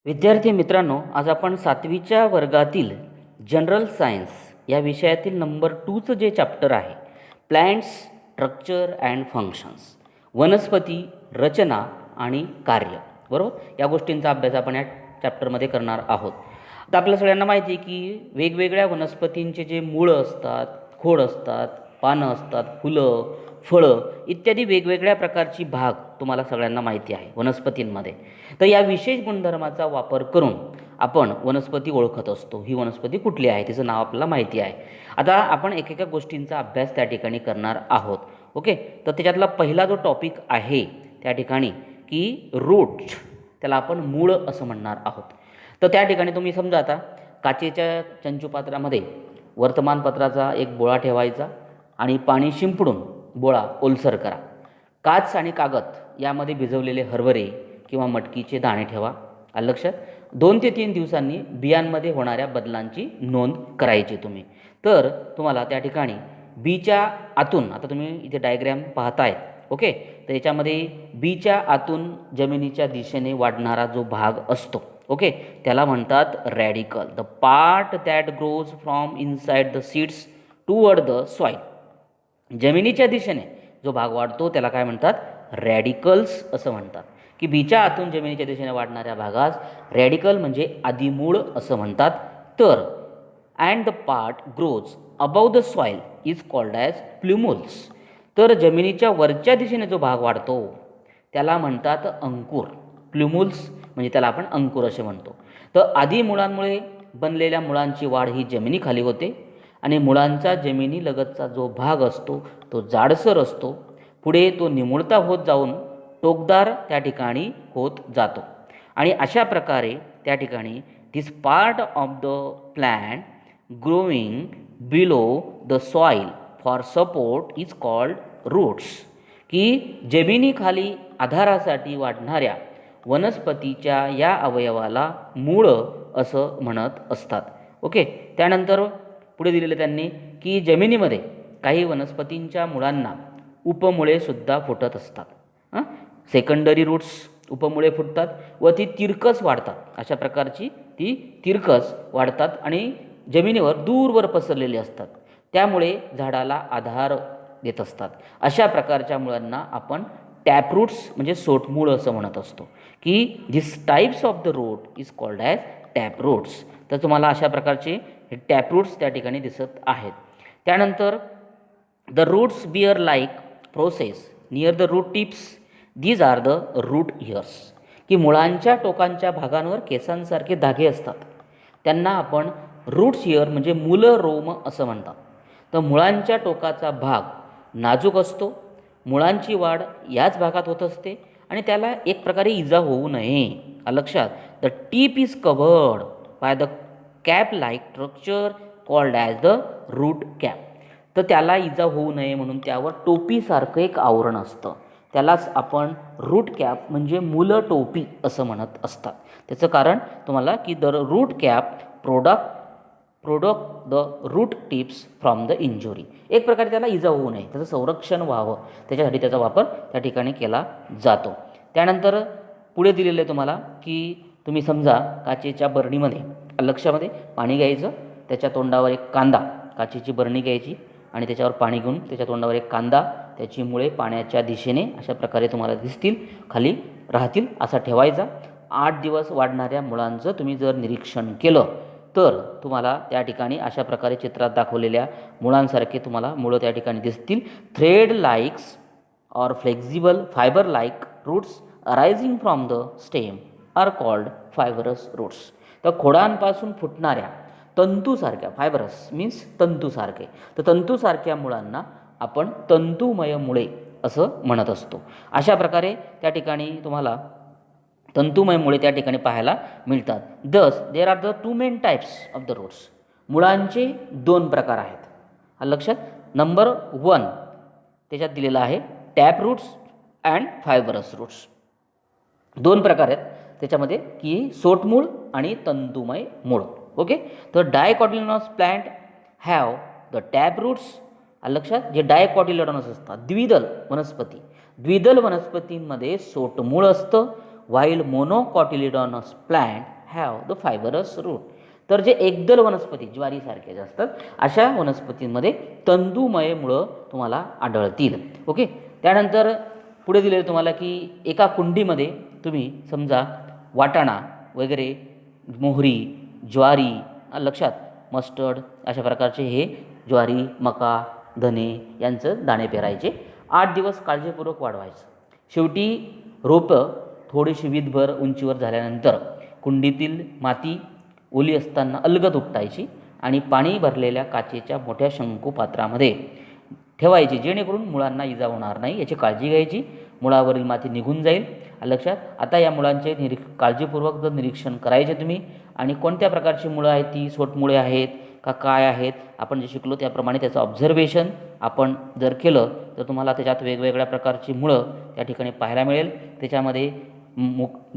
विद्यार्थी मित्रांनो, आज आपण 7वीच्या वर्गातील जनरल सायन्स या विषयातील नंबर 2चं जे चॅप्टर आहे, प्लॅन्ट्स स्ट्रक्चर अँड फंक्शन्स, वनस्पती रचना आणि कार्य, बरोबर, या गोष्टींचा अभ्यास आपण या चॅप्टरमध्ये करणार आहोत. आता आपल्या सगळ्यांना माहिती आहे की वेगवेगळ्या वनस्पतींचे जे मुळं असतात, खोड असतात, पानं असतात, फुलं, फळं इत्यादी वेगवेगळ्या प्रकारची भाग तुम्हाला सगळ्यांना माहिती आहे वनस्पतींमध्ये. तर या विशेष गुणधर्माचा वापर करून आपण वनस्पती ओळखत असतो. ही वनस्पती कुठली आहे, तिचं नाव आपल्याला माहिती आहे. आता आपण एकेका गोष्टींचा अभ्यास त्या ठिकाणी करणार आहोत. ओके, तर त्याच्यातला पहिला जो टॉपिक आहे त्या ठिकाणी की रूट, त्याला आपण मूळ असं म्हणणार आहोत. तर त्या ठिकाणी तुम्ही समजा आता काचेच्या चंचुपात्रामध्ये वर्तमानपत्राचा एक बोळा ठेवायचा आणि पाणी शिंपडून बोळा ओलसर करा. काच आणि कागद यामध्ये भिजवलेले हरभरे किंवा मटकीचे दाणे ठेवा. आलं लक्षात? 2 ते 3 दिवसांनी बियांमध्ये होणाऱ्या बदलांची नोंद करायची तुम्ही. तर तुम्हाला त्या ठिकाणी बीच्या आतून, आता तुम्ही इथे डायग्रॅम पाहतायत, ओके, तर याच्यामध्ये बीच्या आतून जमिनीच्या दिशेने वाढणारा जो भाग असतो, ओके, त्याला म्हणतात radical. The part that grows from inside the seeds toward the soil. जमिनीच्या दिशेने जो भाग वाढतो त्याला काय म्हणतात? रॅडिकल्स असं म्हणतात. की बीच्या आतून जमिनीच्या दिशेने वाढणाऱ्या भागास रॅडिकल म्हणजे आदिमूळ असं म्हणतात. तर and the part grows above the soil is called as plumules. तर जमिनीच्या वरच्या दिशेने जो भाग वाढतो त्याला म्हणतात अंकुर. प्ल्युमुल्स म्हणजे त्याला आपण अंकुर असे म्हणतो. तर आधी मुळांमुळे बनलेल्या मुळांची वाढ ही जमिनीखाली होते आणि मुळांचा जमिनीलगतचा जो भाग असतो तो जाडसर असतो. पुढे तो निमुळता होत जाऊन टोकदार त्या ठिकाणी होत जातो. आणि अशा प्रकारे त्या ठिकाणी this part of the plant growing below the soil for support is called roots. की जमिनीखाली आधारासाठी वाढणाऱ्या वनस्पतीच्या या अवयवाला मूळं असं म्हणत असतात. ओके, त्यानंतर पुढे दिलेलं त्यांनी की जमिनीमध्ये काही वनस्पतींच्या मुळांना उपमुळे सुद्धा फुटत असतात. सेकंडरी रूट्स, उपमुळे फुटतात व ती तिरकस वाढतात. अशा प्रकारची ती तिरकस वाढतात आणि जमिनीवर दूरवर पसरलेली असतात. त्यामुळे झाडाला आधार देत असतात. अशा प्रकारच्या मुळांना आपण टॅपरूट्स म्हणजे सोटमूळ असं म्हणत असतो. की this types of the root is called as taproots. तर तुम्हाला अशा प्रकारचे हे टॅपरूट्स त्या ठिकाणी दिसत आहेत. त्यानंतर the roots bear like process near the root tips. These are the root hairs. की मुळांच्या टोकांच्या भागांवर केसांसारखे धागे असतात, त्यांना आपण रूट्स इयर म्हणजे मूलरोम असं म्हणतात. तर मुळांच्या टोकाचा भाग नाजूक असतो. मुळांची वाढ याच भागात होत असते आणि त्याला एक प्रकारे इजा होऊ नये. लक्षात? The tip is covered by the cap like structure called as the root cap. तर त्याला इजा होऊ नये म्हणून त्यावर टोपीसारखं एक आवरण असतं. त्यालाच आपण रूट कॅप म्हणजे मूल टोपी असं म्हणत असतात. त्याचं कारण तुम्हाला की the root cap protect the root tips from the injury. एक प्रकारे त्याला इजा होऊ नये, त्याचं संरक्षण व्हावं, त्याच्यासाठी त्याचा वापर त्या ठिकाणी केला जातो. त्यानंतर पुढे दिलेलं आहे तुम्हाला की तुम्ही समजा काचेच्या बरणीमध्ये, लक्षामध्ये, पाणी घ्यायचं, त्याच्या तोंडावर एक कांदा, काचेची बरणी घ्यायची आणि त्याच्यावर पाणी घेऊन त्याच्या तोंडावर एक कांदा, त्याची मुळे पाण्याच्या दिशेने अशा प्रकारे तुम्हाला दिसतील, खाली राहतील असा ठेवायचा. 8 दिवस वाढणाऱ्या मुळांचं तुम्ही जर निरीक्षण केलं तर तुम्हाला त्या ठिकाणी अशा प्रकारे चित्रात दाखवलेल्या मुळांसारखे तुम्हाला मुळं त्या ठिकाणी दिसतील. Thread likes or flexible fibre like roots arising from the stem are called fibrous roots. तर खोडांपासून फुटणाऱ्या तंतूसारख्या, फायबरस मीन्स तंतूसारखे, तर तंतूसारख्या मुळांना आपण तंतुमय मुळे असं म्हणत असतो. अशा प्रकारे त्या ठिकाणी तुम्हाला तंतुमय मुळे त्या ठिकाणी पाहायला मिळतात. Thus there are the 2 main types of the roots. मुळांचे 2 प्रकार आहेत. लक्षात? नंबर 1 त्याच्यात दिलेला आहे tap roots and fibrous roots. 2 प्रकार आहेत त्याच्यामध्ये की सोटमूळ आणि तंतुमय मूळ. ओके, तर dicotyledonous plant have the tap roots. लक्षात? जे डायकॉटिलिडोनस असतात, द्विदल वनस्पती, द्विदल वनस्पतींमध्ये सोटमूळ असतं while monocotyledonous plant have the fibrous root. तर जे एकदल वनस्पती ज्वारीसारखे जे असतात अशा वनस्पतींमध्ये तंतुमय मुळं तुम्हाला आढळतील. ओके. त्यानंतर पुढे दिलेलं तुम्हाला की एका कुंडीमध्ये तुम्ही समजा वाटाणा वगैरे, मोहरी, ज्वारी, लक्षात, मस्टर्ड अशा प्रकारचे हे ज्वारी, मका, धने यांचं दाणे पेरायचे. 8 दिवस काळजीपूर्वक वाढवायचं. शेवटी रोपं थोडीशी वीतभर उंचीवर झाल्यानंतर कुंडीतील माती ओली असताना अलगद उपटायची आणि पाणी भरलेल्या काचेच्या मोठ्या शंकू पात्रामध्ये ठेवायची, जेणेकरून मुळांना इजा होणार नाही याची काळजी घ्यायची. मुळावरील माती निघून जाईल. लक्षात. आता या मुळांचे काळजीपूर्वक जर निरीक्षण करायचे तुम्ही, आणि कोणत्या प्रकारची मुळं आहेत, ती सोटमुळे आहेत का काय आहेत, आपण जे शिकलो त्याप्रमाणे त्याचं ऑब्झर्वेशन आपण जर केलं तर तुम्हाला त्याच्यात वेगवेगळ्या प्रकारची मुळं त्या ठिकाणी पाहायला मिळेल. त्याच्यामध्ये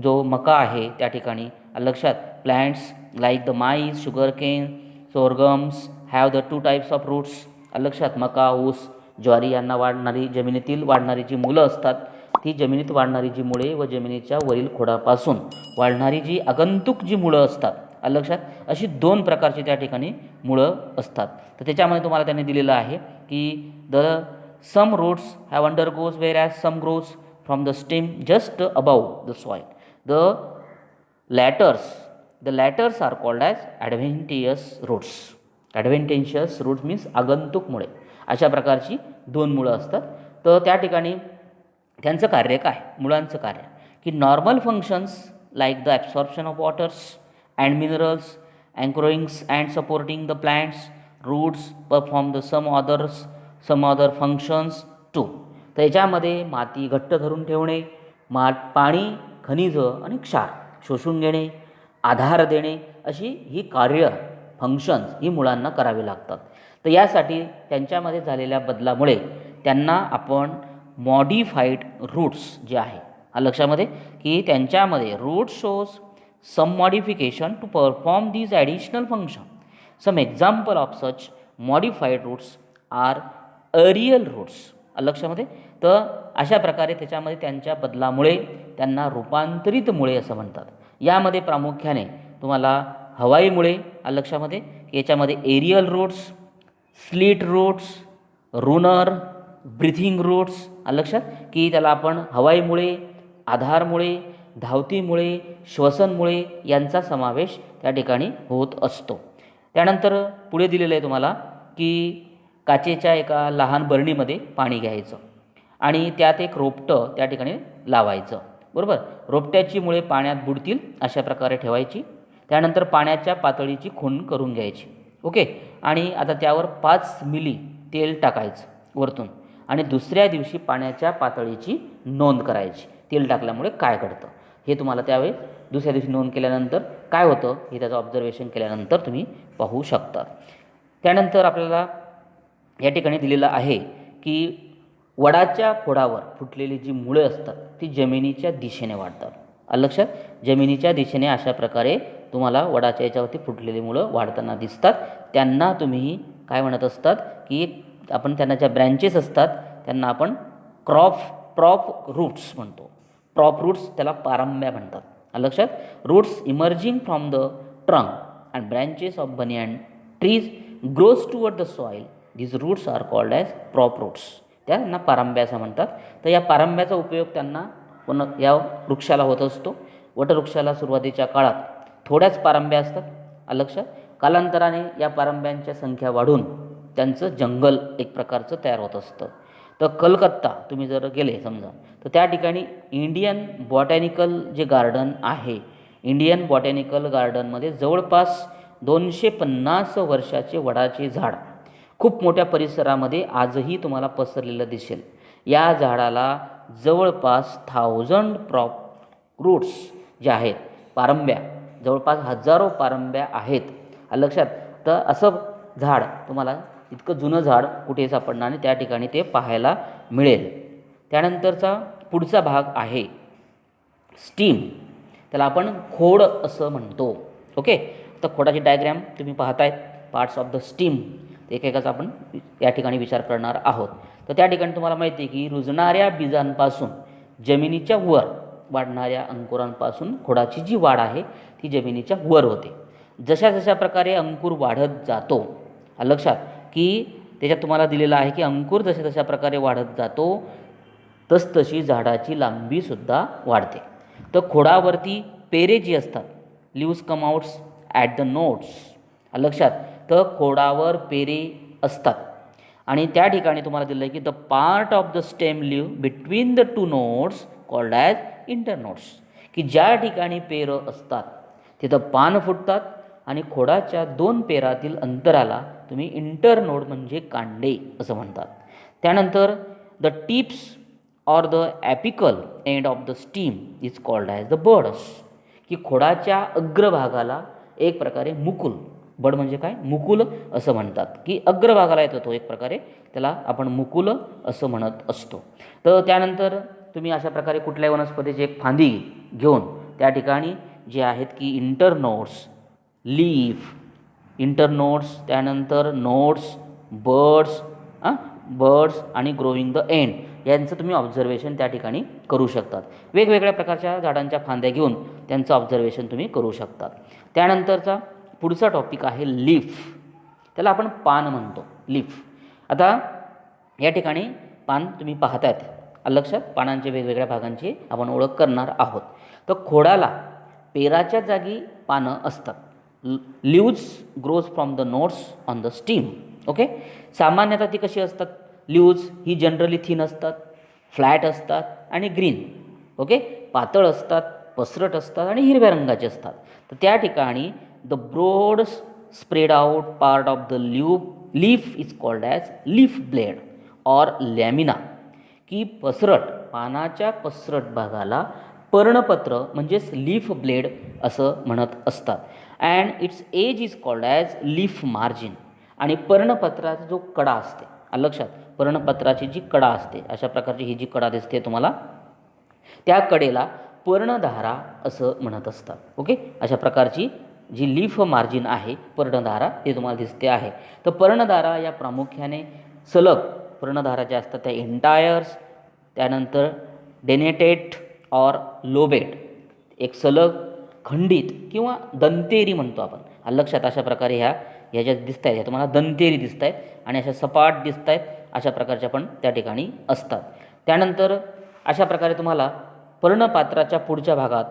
जो मका आहे त्या ठिकाणी लक्षात, plants like the maize, sugar cane, sorghums have the 2 types of roots. लक्षात. मका, ऊस, ज्वारी यांना वाढणारी जमिनीतील वाढणारी जी मुलं असतात ती जमिनीत वाढणारी जी मुळे व जमिनीच्या वरील खोडापासून वाढणारी जी आगंतुक जी मुळं असतात, लक्षात, अशी 2 प्रकारची त्या ठिकाणी मुळं असतात. तर त्याच्यामध्ये तुम्हाला त्यांनी दिलेलं आहे की the some roots have undergoes whereas some grows from the stem just above the soil. The latters are called as adventitious roots. Adventitious roots means आगंतुक मुळे. अशा प्रकारची 2 मुळं असतात. तर त्या ठिकाणी त्यांचं कार्य काय, मुळांचं कार्य, की normal functions like the absorption of waters and minerals, anchorings and supporting the plants, roots perform the some other functions too. तर याच्यामध्ये माती घट्ट धरून ठेवणे, पाणी, खनिजं आणि क्षार शोषून घेणे, आधार देणे, अशी ही कार्य फंक्शन्स ही मुळांना करावी लागतात. तर यासाठी त्यांच्यामध्ये झालेल्या बदलामुळे त्यांना आपण मॉडिफाईड रूट्स जे आहे, लक्षामध्ये, की त्यांच्यामध्ये root shows some modification to perform these additional function. Some example of such modified roots are aerial roots. लक्षामध्ये. तर अशा प्रकारे त्याच्यामध्ये त्यांच्या बदलामुळे त्यांना रूपांतरित मुळे असं म्हणतात. यामध्ये प्रामुख्याने तुम्हाला हवाई मुळे, लक्षामध्ये, याच्यामध्ये aerial roots, stilt roots, runner, breathing roots, लक्षात, की त्याला आपण हवाईमुळे, आधारमुळे, धावतीमुळे, श्वसनमुळे यांचा समावेश त्या ठिकाणी होत असतो. त्यानंतर पुढे दिलेलं आहे तुम्हाला की काचेच्या एका लहान बरणीमध्ये पाणी घ्यायचं आणि त्यात एक रोपटं त्या ठिकाणी लावायचं. बरोबर. रोपट्याची मुळे पाण्यात बुडतील अशा प्रकारे ठेवायची. त्यानंतर पाण्याच्या पातळीची खूण करून घ्यायची. ओके. आणि आता त्यावर 5 मिली तेल टाकायचं वरतून आणि दुसऱ्या दिवशी पाण्याच्या पातळीची नोंद करायची. तेल टाकल्यामुळे काय घडतं हे तुम्हाला त्यावेळी दुसऱ्या दिवशी नोंद केल्यानंतर काय होतं हे त्याचं ऑब्झर्वेशन केल्यानंतर तुम्ही पाहू शकता. त्यानंतर आपल्याला या ठिकाणी दिलेलं आहे की वडाच्या खोडावर फुटलेली जी मुळे असतात ती जमिनीच्या दिशेने वाढतात. लक्षात. जमिनीच्या दिशेने अशा प्रकारे तुम्हाला वडाच्या याच्यावरती फुटलेली मुळं वाढताना दिसतात. त्यांना तुम्ही काय म्हणत असतात की आपण त्यांना ज्या ब्रँचेस असतात त्यांना आपण प्रॉप रूट्स म्हणतो. प्रॉप रूट्स त्याला पारंब्या म्हणतात. लक्षात. Roots emerging from the trunk and branches of banyan trees grows toward the soil. these roots are called as prop roots. त्यांना पारंब्या असं म्हणतात. तर या पारंब्याचा उपयोग त्यांना या वृक्षाला होत असतो. वटवृक्षाला सुरुवातीच्या काळात थोड्याच पारंब्या असतात. लक्षात. कालांतराने या पारंब्यांच्या संख्या वाढून त्यांचं जंगल एक प्रकारचं तयार होत असतं. तर कलकत्ता तुम्ही जर गेले समजा तर त्या ठिकाणी इंडियन बॉटॅनिकल जे गार्डन आहे, इंडियन बॉटॅनिकल गार्डनमध्ये जवळपास 250 वर्षाचे वडाचे झाड खूप मोठ्या परिसरामध्ये आजही तुम्हाला पसरलेलं दिसेल. या झाडाला जवळपास 1000 प्रॉप रूट्स जे आहेत, पारंब्या, जवळपास हजारो पारंब्या आहेत. लक्षात. तर असं झाड तुम्हाला इतकं जुनं झाड कुठे सापडणार आणि त्या ठिकाणी ते पाहायला मिळेल. त्यानंतरचा पुढचा भाग आहे स्टीम. त्याला आपण खोड असं म्हणतो. ओके. तर खोडाची डायग्रॅम तुम्ही पाहतायत. पार्ट्स ऑफ द स्टीम एकेकाचा आपण या ठिकाणी विचार करणार आहोत. तर त्या ठिकाणी तुम्हाला माहिती आहे की रुजणाऱ्या बीजांपासून जमिनीच्या वर वाढणाऱ्या अंकुरांपासून खोडाची जी वाढ आहे ती जमिनीच्या वर होते. जशा जशा प्रकारे अंकुर वाढत जातो, लक्षात की त्याच्यात तुम्हाला दिलेलं आहे की अंकुर जशा जशा प्रकारे वाढत जातो तसतशी झाडाची लांबीसुद्धा वाढते. तर खोडावरती पेरे जी असतात, leaves come outs at the nodes, लक्षात. तर खोडावर पेरे असतात आणि त्या ठिकाणी तुम्हाला दिलं आहे की the part of the stem live between the two nodes called as internodes, की ज्या ठिकाणी पेरं असतात तिथं पान फुटतात आणि खोडाच्या दोन पेरातील अंतराला तुम्ही इंटरनोड म्हणजे कांडे असं म्हणतात. त्यानंतर the tips or the apical end of the stem is called as the buds, की खोडाच्या अग्रभागाला एक प्रकारे मुकुल, बड म्हणजे काय, मुकुल असं म्हणतात, की अग्रभागाला येतो तो एक प्रकारे, त्याला आपण मुकुल असं म्हणत असतो. तर त्यानंतर तुम्ही अशा प्रकारे कुठल्याही वनस्पतीची एक फांदी घेऊन त्या ठिकाणी जे आहेत की इंटरनोड्स, लीफ, इंटरनोड्स, त्यानंतर नोड्स, बर्ड्स आणि ग्रोविंग द एंड यांचं तुम्ही ऑब्झर्वेशन त्या ठिकाणी करू शकतात. वेगवेगळ्या प्रकारच्या झाडांच्या फांद्या घेऊन त्यांचं ऑब्झर्वेशन तुम्ही करू शकतात. त्यानंतरचा पुढचा टॉपिक आहे लीफ, त्याला आपण पान म्हणतो, लीफ. आता या ठिकाणी पान तुम्ही पाहतायत, लक्षात, पानांचे वेगवेगळ्या भागांची आपण ओळख करणार आहोत. तर खोडाला पेराच्या जागी पानं असतात. Leaves grows from the nodes on the stem. Okay, सामान्यतः ती कशी असतात, लिव्ज ही जनरली थिन असतात, फ्लॅट असतात आणि ग्रीन. ओके, पातळ असतात, पसरट असतात आणि हिरव्या रंगाचे असतात. तर त्या ठिकाणी the broad spread out part of the leaf is called as leaf blade or lamina, की पसरट, पानाच्या पसरट भागाला पर्णपत्र म्हणजेच लीफ ब्लेड असं म्हणत असतात. And its edge is called as leaf margin, आणि पर्णपत्राचा जो कडा असते, लक्षात, पर्णपत्राची जी कडा असते, अशा प्रकारची ही जी कडा दिसते तुम्हाला, त्या कडेला पर्णधारा असं म्हणत असतात. ओके, अशा प्रकारची जी लीफ मार्जिन आहे, पर्णधारा, ते तुम्हाला दिसते आहे. तर पर्णधारा या प्रामुख्याने सलग पर्णधारा ज्या असतात त्या एंटायर्स, त्यानंतर डेनेटेट ऑर लोबेट, एक सलग खंडित किंवा दंतेरी म्हणतो आपण, लक्षात. अशा प्रकारे ह्या ज्या दिसत आहेत ह्या तुम्हाला दंतेरी दिसत आहेत आणि अशा सपाट दिसत आहेत, अशा प्रकारच्या पण त्या ठिकाणी असतात. त्यानंतर अशा प्रकारे तुम्हाला पर्णपात्राच्या पुढच्या भागात,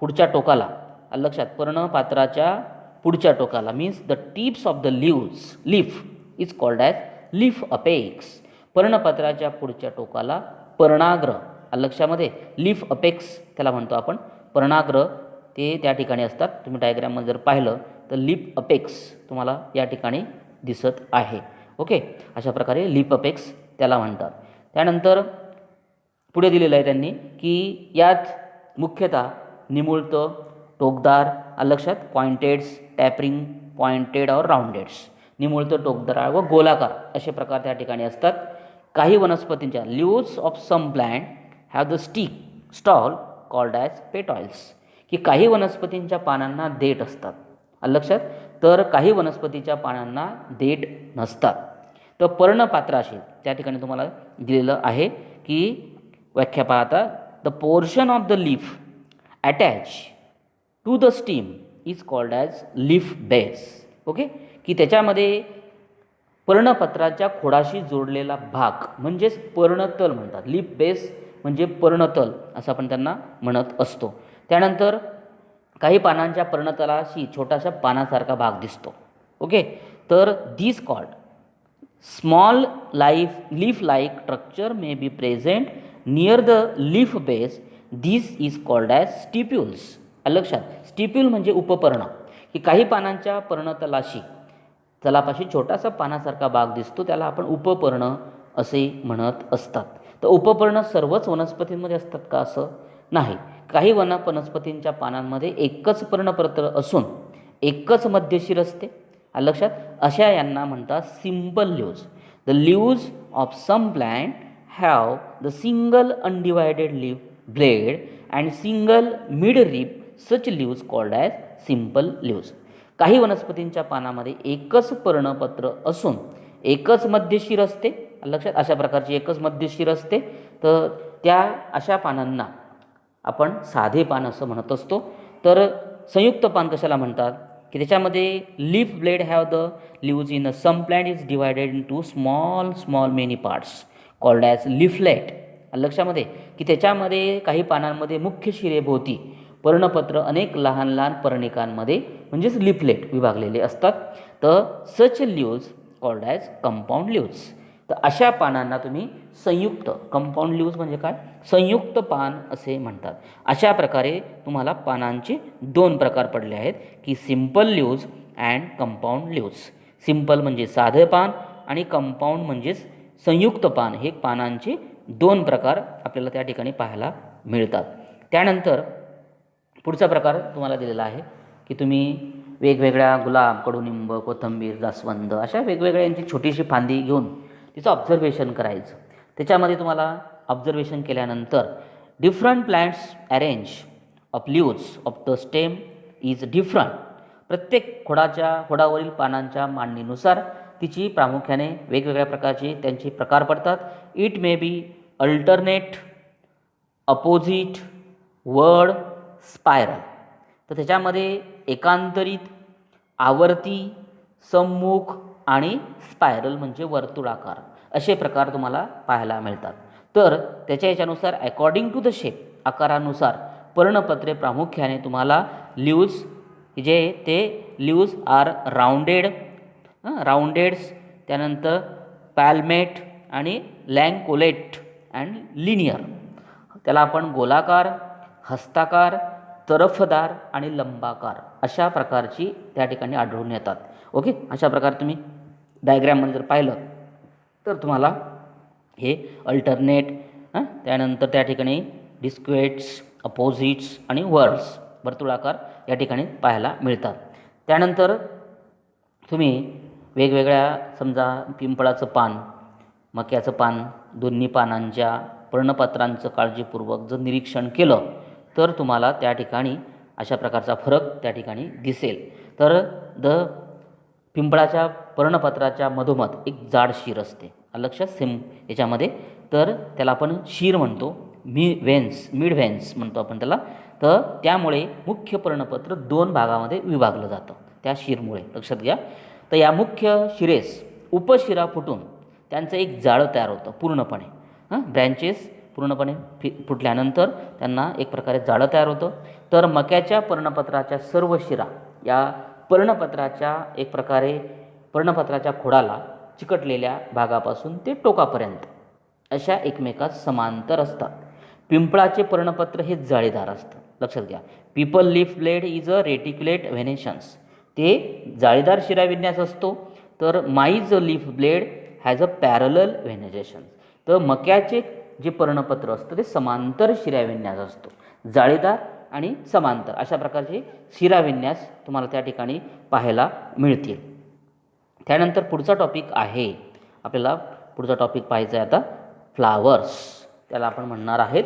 पुढच्या टोकाला, लक्षात, पर्णपात्राच्या पुढच्या टोकाला means the tips of the leaf is called as leaf apex. पर्णपत्राच्या पुढच्या टोकाला पर्णाग्र, लक्षामध्ये, लीफ अपेक्स त्याला म्हणतो आपण, पर्णाग्र ते त्या ठिकाणी असतात. तुम्ही डायग्राममध्ये जर पाहिलं तर लीफ अपेक्स तुम्हाला या ठिकाणी दिसत आहे. ओके, अशा प्रकारे लीफ अपेक्स त्याला म्हणतात. त्यानंतर पुढे दिलेलं आहे त्यांनी की यात मुख्यतः निमुळतं, टोकदार, लक्षात, पॉइंटेड्स, टॅपरिंग, पॉइंटेड और राउंडेड्स, निमुळतं, टोकदार व गोलाकार असे प्रकार त्या ठिकाणी असतात. काही वनस्पतींच्या leaves of some plant have the stalk called as petioles, की काही वनस्पतींच्या पानांना देठ असतात, लक्षात, तर काही वनस्पतीच्या पानांना देठ नसतात. तर पर्णपात्राशी त्या ठिकाणी तुम्हाला दिलेलं आहे की व्याख्या पाहता, the portion of the leaf attach to the stem is called as leaf base. Okay, की त्याच्यामध्ये पर्णपत्राच्या खोडाशी जोडलेला भाग म्हणजेच पर्णतल म्हणतात. लीफ बेस म्हणजे पर्णतल असं आपण त्यांना म्हणत असतो. त्यानंतर काही पानांच्या पर्णतलाशी छोटासा पानासारखा भाग दिसतो. ओके, तर this called small leaf like structure may be present near the leaf base. This is called as stipules. लक्षात, स्टिप्युल म्हणजे उपपर्ण, की काही पानांच्या पर्णतलाशी, तलापाशी छोटासा पानासारखा भाग दिसतो, त्याला आपण उपपर्ण असे म्हणत असतात. तर उपपर्ण सर्वच वनस्पतींमध्ये असतात का, असं नाही. काही वनस्पतींच्या पानांमध्ये एकच पर्णपत्र असून एकच मध्यशीर असते, लक्षात, अशा यांना म्हणतात simple leaves. The leaves of some plant have the single undivided leaf blade and single midrib, such leaves called as simple leaves. काही वनस्पतींच्या पानामध्ये एकच पर्णपत्र असून एकच मध्यशीर असते, लक्षात, अशा प्रकारची एकच मध्यशीर असते, तर त्या अशा पानांना आपण साधे पान असं म्हणत असतो. तर संयुक्त पान कशाला म्हणतात की त्याच्यामध्ये leaf blade have the leaves in some plant is divided into small small many parts called as leaflet. लक्षामध्ये की त्याच्यामध्ये काही पानांमध्ये मुख्य शिरेभोवती पर्णपत्र अनेक लहान लहान पर्णिकांमध्ये म्हणजेच लिफलेट विभागलेले असतात. तर such leaves called as compound leaves. तर अशा पानांना तुम्ही संयुक्त कंपाऊंड लिव्ज म्हणजे काय संयुक्त पान असे म्हणतात. अशा प्रकारे तुम्हाला पानांचे दोन प्रकार पडले आहेत की simple leaves and compound leaves. Simple म्हणजे साधे पान आणि कंपाऊंड म्हणजेच संयुक्त पान. हे पानांचे दोन प्रकार आपल्याला त्या ठिकाणी पाहायला मिळतात. त्यानंतर पुढचा प्रकार तुम्हाला दिलेला आहे की तुम्ही वेगवेगळ्या गुलाब, कडुनिंब, कोथिंबीर, जास्वंद अशा वेगवेगळ्या यांची छोटीशी फांदी घेऊन तिचं ऑब्झर्वेशन करायचं. त्याच्यामध्ये तुम्हाला ऑब्झर्वेशन केल्यानंतर different plants arrange of leaves of the stem is different. प्रत्येक खोडावरील पानांच्या मांडणीनुसार तिची प्रामुख्याने वेगवेगळ्या प्रकारचे त्यांचे प्रकार पडतात. It may be alternate, opposite, word, spiral. तर त्याच्यामध्ये एकांतरित, आवर्ती, सम्मुख आणि स्पायरल म्हणजे वर्तुळाकार असे प्रकार तुम्हाला पाहायला मिळतात. तर त्याच्या याच्यानुसार अकॉर्डिंग टू द शेप आकारानुसार पर्णपत्रे प्रामुख्याने तुम्हाला लिव्ज जे ते लिव्ज आर राउंडेड्स, त्यानंतर पॅल्मेट आणि लँकोलेट अँड लिनियर. त्याला आपण गोलाकार, हस्ताकार, तरफदार आणि लंबाकार अशा प्रकारची त्या ठिकाणी आढळून येतात. ओके, अशा प्रकारे तुम्ही डायग्रॅममध्ये जर पाहिलं तर तुम्हाला हे अल्टरनेट, त्यानंतर त्या ठिकाणी डिस्क्वेट्स, अपोजिट्स आणि वर्ड्स वर्तुळाकार या ठिकाणी पाहायला मिळतात. त्यानंतर तुम्ही वेगवेगळ्या समजा पिंपळाचं पान, मक्याचं पान, दोन्ही पानांच्या पर्णपत्रांचं काळजीपूर्वक जर निरीक्षण केलं तर तुम्हाला त्या ठिकाणी अशा प्रकारचा फरक त्या ठिकाणी दिसेल. तर पिंपळाच्या पर्णपत्राच्या मधोमध एक जाड शीर असते, लक्षात सेम याच्यामध्ये. तर त्याला आपण शीर म्हणतो, मिड व्हेन्स म्हणतो आपण त्याला. तर त्यामुळे मुख्य पर्णपत्र दोन भागामध्ये विभागलं जातं त्या शीरमुळे, लक्षात घ्या. तर या मुख्य शिरेस उपशिरा फुटून त्यांचं एक जाळं तयार होतं पूर्णपणे. ब्रँचेस पूर्णपणे फुटल्यानंतर त्यांना एक प्रकारे जाळं तयार होतं. तर मक्याच्या पर्णपत्राच्या सर्व शिरा या पर्णपत्राच्या एक प्रकारे पर्णपत्राच्या खोडाला चिकटलेल्या भागापासून ते टोकापर्यंत अशा एकमेकात समांतर असतात. पिंपळाचे पर्णपत्र हे जाळीदार असतं, लक्षात घ्या. Peepal leaf blade is a reticulate venations, ते जाळीदार शिराविन्यास असतो. तर maize leaf blade has a parallel venation. तर मक्याचे जे पर्णपत्र असतं ते समांतर शिराविन्यास असतो, जाळीदार आणि समांतर अशा प्रकारचे शिराविन्यास तुम्हाला त्या ठिकाणी पाहायला मिळतील. त्यानंतर पुढचा टॉपिक आहे आपल्याला, पुढचा टॉपिक पाहायचा आहे आता फ्लावर्स. त्याला आपण म्हणणार आहेत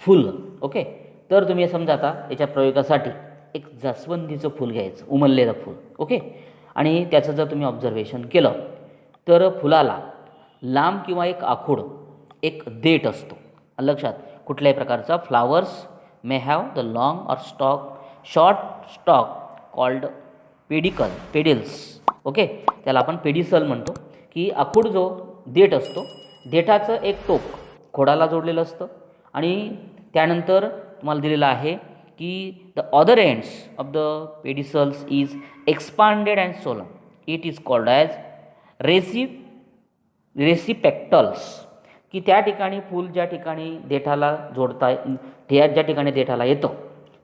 फुल. ओके, तर तुम्ही समजा आता याच्या प्रयोगासाठी एक जास्वंदीचं फूल घ्यायचं, उमललेलं फूल. ओके, आणि त्याचं जर तुम्ही ऑब्झर्वेशन केलं तर फुलाला लांब किंवा एक आखूड एक देठ असतो, लक्षात. कुठल्याही प्रकारचा flowers may have the long or short stalk called pedicels. Okay, त्याला आपण पेडिसल म्हणतो. की आखूड जो देठ असतो, देठाचं एक टोक खोडाला जोडलेलं असतं आणि त्यानंतर तुम्हाला दिलेलं आहे की the other ends of the pedicels is expanded and swollen. It is called as receptacles. की त्या ठिकाणी फूल ज्या ठिकाणी देठाला ज्या ठिकाणी देठाला येतं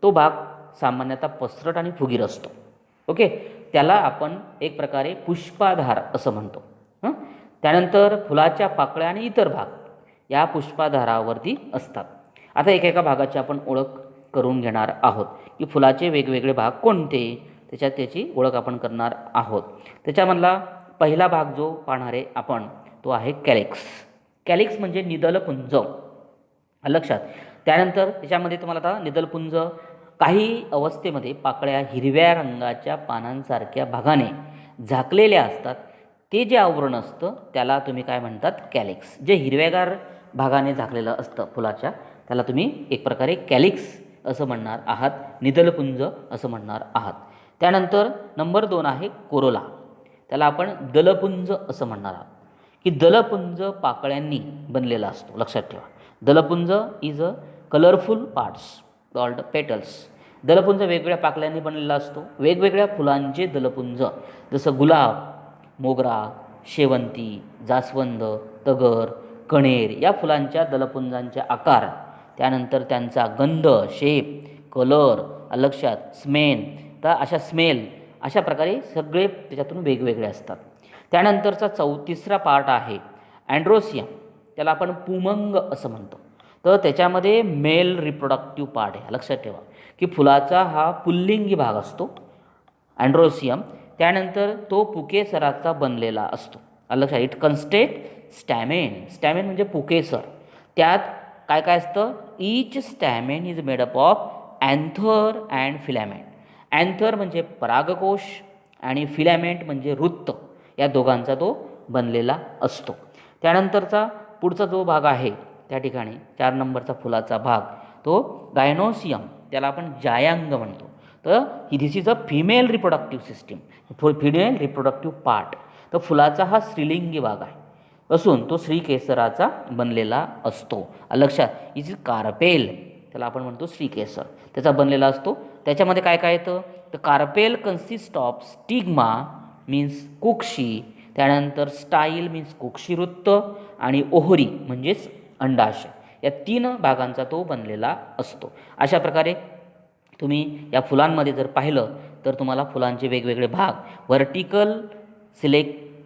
तो भाग सामान्यतः पसरट आणि फुगीर असतो. ओके, त्याला आपण एक प्रकारे पुष्पाधार असं म्हणतो. त्यानंतर फुलाच्या पाकळ्या आणि इतर भाग या पुष्पाधारावरती असतात. आता एकेका भागाची आपण ओळख करून घेणार आहोत की फुलाचे वेगवेगळे भाग कोणते, त्याची ओळख आपण करणार आहोत. त्याच्यामधला पहिला भाग जो पाहणारे आपण तो आहे कॅलिक्स. कॅलिक्स म्हणजे निदलपुंज, लक्षात. त्यानंतर त्याच्यामध्ये तुम्हाला आता निदलपुंज काही अवस्थेमध्ये पाकळ्या हिरव्या रंगाच्या पानांसारख्या भागाने झाकलेल्या असतात. ते जे आवरण असतं त्याला तुम्ही काय म्हणतात, कॅलिक्स. जे हिरव्यागार भागाने झाकलेलं असतं फुलाच्या त्याला तुम्ही एक प्रकारे कॅलिक्स असं म्हणणार आहात, निदलपुंज असं म्हणणार आहात. त्यानंतर नंबर 2 आहे कोरोला. त्याला आपण दलपुंज असं म्हणणार आहात, की दलपुंज पाकळ्यांनी बनलेला असतो. लक्षात ठेवा, दलपुंज is a colourful parts called petals. दलपुंज वेगवेगळ्या पाकळ्यांनी बनलेला असतो. वेगवेगळ्या फुलांचे दलपुंज, जसं गुलाब, मोगरा, शेवंती, जास्वंद, तगर, कणेर या फुलांच्या दलपुंजांचे आकार, त्यानंतर त्यांचा गंध, शेप, कलर, लक्षात, स्मेल अशा प्रकारे सगळे त्याच्यातून वेगवेगळे असतात. त्यानंतरचा तिसरा पार्ट आहे अँड्रोसियम. त्याला आपण पुमंग असं म्हणतो. तर त्याच्यामध्ये मेल रिप्रोडक्टिव्ह पार्ट आहे. लक्षात ठेवा की फुलाचा हा पुल्लिंगी भाग असतो अँड्रोसियम. त्यानंतर तो पुकेसराचा बनलेला असतो. लक्षात, इट कन्स्टेट स्टॅमेन म्हणजे पुकेसर. त्यात काय काय असतं, each stamen is made up of anther and filament. Anther म्हणजे परागकोश आणि फिलॅमेंट म्हणजे वृत्त, या दोघांचा तो बनलेला असतो. त्यानंतरचा पुढचा जो भाग आहे त्या ठिकाणी 4 नंबरचा फुलाचा भाग तो गायनोसियम. त्याला आपण जायांग म्हणतो. तर this is a female reproductive system, female reproductive part. तर फुलाचा हा स्त्रीलिंगी भाग आहे असून तो श्रीकेसराचा बनलेला असतो. लक्षात, इज कार्पेल. त्याला आपण म्हणतो श्रीकेसर, त्याचा बनलेला असतो. त्याच्यामध्ये काय काय येतं, तर carpel consist of stigma means Kukshi, त्यानंतर स्टाईल मीन्स कुक्षीवृत्त, आणि ओहरी म्हणजेच अंडाशय. या 3 भागांचा तो बनलेला असतो. अशा प्रकारे तुम्ही या फुलांमध्ये जर पाहिलं तर तुम्हाला फुलांचे वेगवेगळे भाग,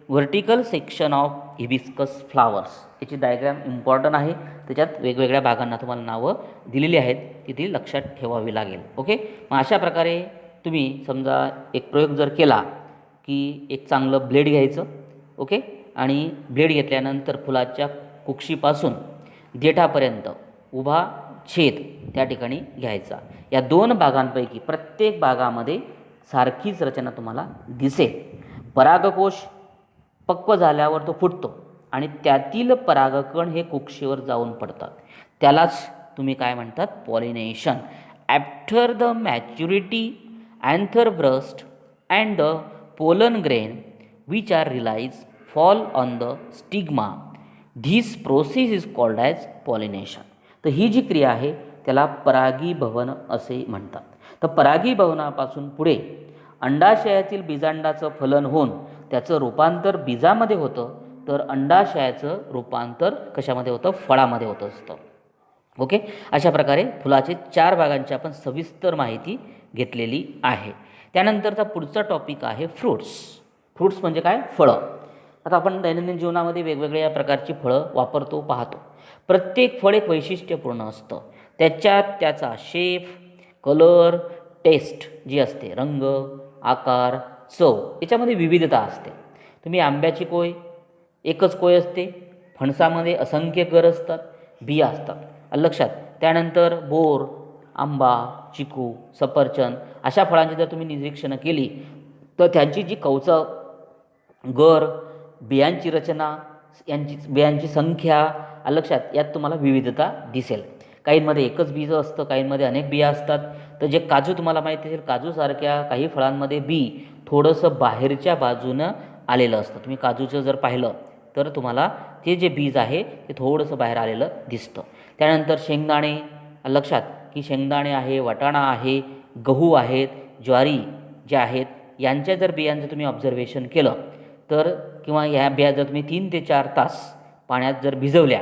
vertical section of hibiscus flowers, याची डायग्राम इम्पॉर्टंट आहे. त्याच्यात वेगवेगळ्या भागांना तुम्हाला नावं दिलेली आहेत, ती लक्षात ठेवावी लागेल. ओके, मग अशा प्रकारे तुम्ही समजा एक प्रयोग जर केला की एक चांगलं ब्लेड घ्यायचं. ओके, आणि ब्लेड घेतल्यानंतर फुलाच्या कुक्षीपासून देठापर्यंत उभा छेद त्या ठिकाणी घ्यायचा. या 2 भागांपैकी प्रत्येक भागामध्ये सारखीच रचना तुम्हाला दिसेल. परागकोश पक्व झाल्यावर तो फुटतो आणि त्यातील परागकण हे कुक्षीवर जाऊन पडतात. त्यालाच तुम्ही काय म्हणतात, pollination. After the maturity anther burst and the pollen grain which are release fall on the stigma. This process is called as pollination. तर ही जी क्रिया आहे त्याला परागीभवन असे म्हणतात. तर परागीभवनापासून पुढे अंडाशयातील बीजांडाचं फलन होऊन त्याचं रूपांतर बीजामध्ये होतं, तर अंडाशयाचं रूपांतर कशामध्ये होतं, फळामध्ये होत असतं. ओके, अशा प्रकारे फुलाचे 4 भागांची आपण सविस्तर माहिती घेतलेली आहे. त्यानंतरचा पुढचा टॉपिक आहे फ्रूट्स. फ्रूट्स म्हणजे काय, फळं. आता आपण दैनंदिन जीवनामध्ये वेगवेगळ्या प्रकारची फळं वापरतो, पाहतो. प्रत्येक फळ एक वैशिष्ट्यपूर्ण असतं. त्याच्यात त्याचा शेप, कलर, टेस्ट जी असते, रंग, आकार, चव, याच्यामध्ये विविधता असते. तुम्ही आंब्याची कोय, एकच कोय असते. फणसामध्ये असंख्य गर असतात, बिया असतात. लक्षात. त्यानंतर बोर, आंबा, चिकू, सफरचंद अशा फळांची जर तुम्ही निरीक्षणं केली तर त्यांची जी कवचं, गर, बियांची रचना, बियांची संख्या, लक्षात, यात तुम्हाला विविधता दिसेल. काहींमध्ये एकच बीज असतं, काहींमध्ये अनेक बिया असतात. तर जे काजू तुम्हाला माहिती असेल, काजूसारख्या काही फळांमध्ये बी थोडंसं बाहेरच्या बाजूनं आलेलं असतं. तुम्ही काजूचं जर पाहिलं तर तुम्हाला ते जे बीज आहे ते थोडंसं बाहेर आलेलं दिसतं. त्यानंतर शेंगदाणे, लक्षात की शेंगदाणे आहे, वाटाणा आहे, गहू आहेत, ज्वारी ज्या आहेत, यांच्या जर बियांचं तुम्ही ऑब्झर्वेशन केलं तर, किंवा ह्या बिया जर तुम्ही 3 ते 4 तास पाण्यात जर भिजवल्या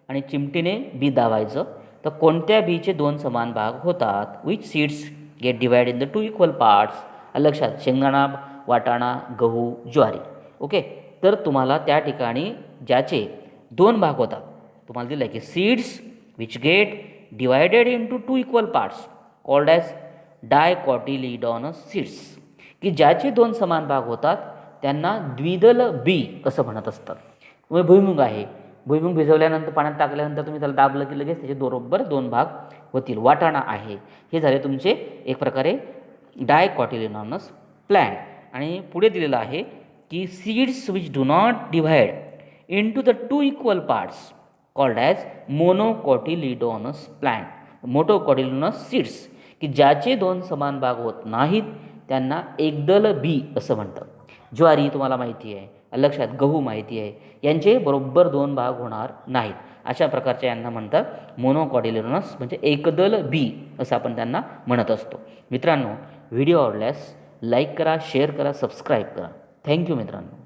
आणि चिमटीने बी दाबायचं, तर कोणत्या बीचे 2 समान भाग होतात, which seeds get divide in the 2 equal parts. लक्षात, शेंगदाणा, वाटाणा, गहू, ज्वारी. ओके, तर तुम्हाला त्या ठिकाणी ज्याचे 2 भाग होतात तुम्हाला दिलं की seeds which get divided into 2 equal parts called as dicotyledonous seeds, की ज्याचे 2 समान भाग होतात त्यांना द्विदल बी असं म्हणत असतात. भुईमुग आहे, भुईमुग भिजवल्यानंतर पाण्यात टाकल्यानंतर तुम्ही त्याला दाबलं की लगेच त्याचे बरोबर 2 भाग होतील. वाटाणा आहे, हे झाले तुमचे एक प्रकारे डायकॉटिलिडॉनस प्लॅन्ट. आणि पुढे दिलेलं आहे की seeds which do not divide into the 2 equal parts called as monocotyledonous plant, monocotyledonous seeds, की ज्याचे दोन समान भाग होत नाहीत त्यांना एकदल बी असं म्हणतात. ज्वारी तुम्हाला माहिती आहे, लक्षात, गहू माहिती आहे, यांचे बरोबर दोन भाग होणार नाहीत. अशा प्रकारच्या यांना म्हणतात मोनोकॉटिलिडोनस, म्हणजे एकदल बी असं आपण त्यांना म्हणत असतो. मित्रांनो, व्हिडिओ आवडल्यास लाईक करा, शेअर करा, सबस्क्राईब करा. थँक्यू मित्रांनो.